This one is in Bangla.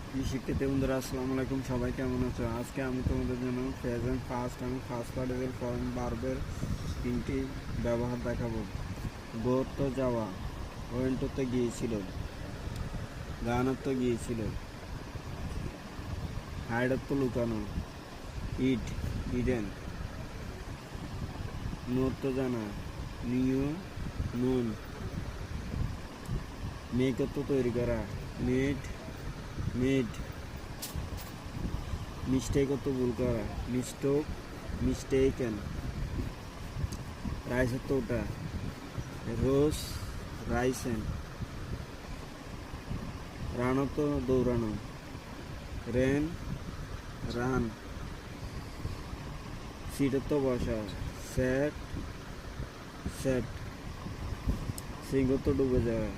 শিক্ষার্থী বন্ধুরা আসসালামু আলাইকুম, সবাই কেমন আছো? আজকে আমি তোমাদের জন্য প্রেজেন্ট ফার্স্ট পার্টিসিপেল ফর্ম ভার্বের তিনটি ব্যবহার দেখাবো। গো তো যাওয়া, ওয়েন্ট তো গিয়েছিল, গান তো গিয়েছিল, হাইড তো লুকানো, ইট ইডেন, নো তো জানা, নিউ নুন, মেক তো তৈরি করা, মেড মেড, মিস্টেক তো ভুল করা, মিস্টেকেন, রাইস তো ওটা, রোজ রাইসেন, রানো তো দৌড়ানো, রেন রান, সিটে তো বসা, সেট সেট, সিংহ তো ডুবে যাওয়া।